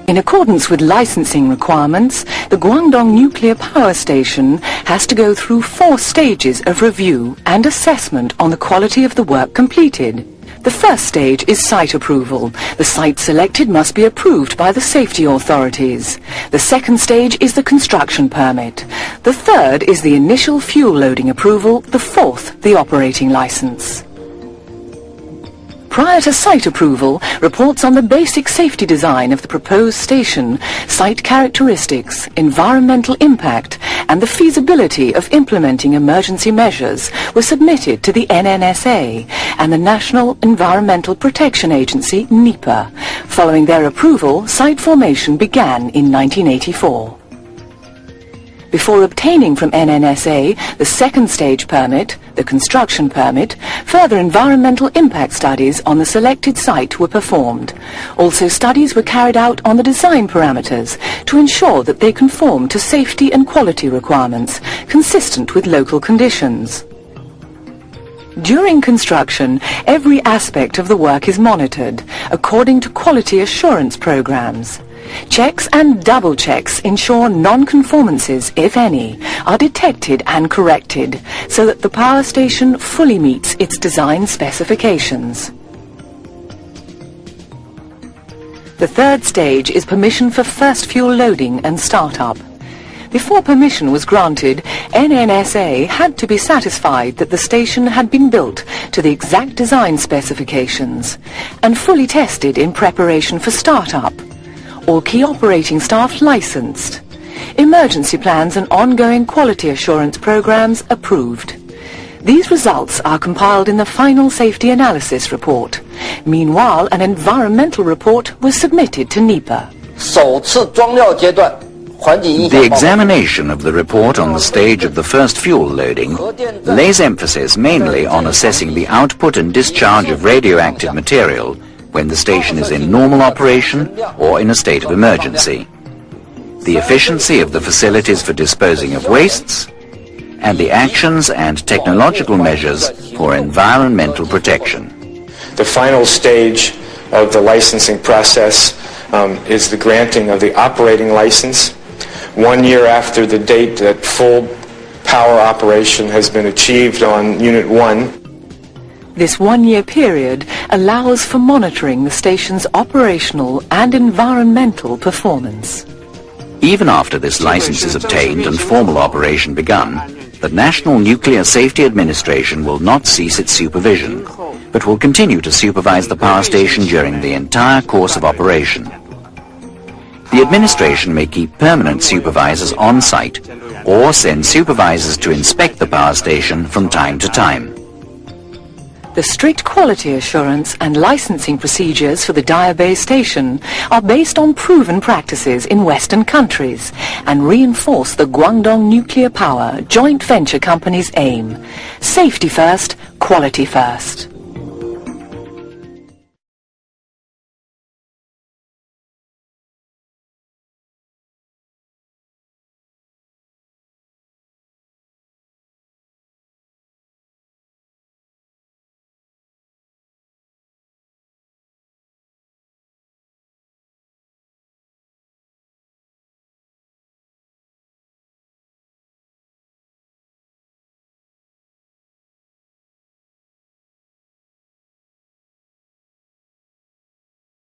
In accordance with licensing requirements, the Guangdong Nuclear Power Station has to go through 4 stages of review and assessment on the quality of the work completed. The first stage is site approval. The site selected must be approved by the safety authorities. The second stage is the construction permit. The third is the initial fuel loading approval. The fourth, the operating license. Prior to site approval, reports on the basic safety design of the proposed station, site characteristics, environmental impact, and the feasibility of implementing emergency measures were submitted to the NNSA and the National Environmental Protection Agency, NEPA. Following their approval, site formation began in 1984. Before obtaining from NNSA the second stage permit, the construction permit, further environmental impact studies on the selected site were performed. Also, studies were carried out on the design parameters to ensure that they conform to safety and quality requirements consistent with local conditions. During construction, every aspect of the work is monitored according to quality assurance programs. Checks and double checks ensure non-conformances, if any, are detected and corrected so that the power station fully meets its design specifications. The third stage is permission for first fuel loading and startup. Before permission was granted, NNSA had to be satisfied that the station had been built to the exact design specifications and fully tested in preparation for startup. All key operating staff licensed. Emergency plans and ongoing quality assurance programs approved. These results are compiled in the final safety analysis report. Meanwhile, an environmental report was submitted to NEPA. The examination of the report on the stage of the first fuel loading lays emphasis mainly on assessing the output and discharge of radioactive material when the station is in normal operation or in a state of emergency, the efficiency of the facilities for disposing of wastes, and the actions and technological measures for environmental protection. The final stage of the licensing process is the granting of the operating license. 1 year after the date that full power operation has been achieved on Unit 1. This 1-year period allows for monitoring the station's operational and environmental performance. Even after this license is obtained and formal operation begun, the National Nuclear Safety Administration will not cease its supervision, but will continue to supervise the power station during the entire course of operation. The administration may keep permanent supervisors on site or send supervisors to inspect the power station from time to time. The strict quality assurance and licensing procedures for the DAYA base station are based on proven practices in Western countries and reinforce the Guangdong Nuclear Power Joint Venture Company's aim: safety first, quality first.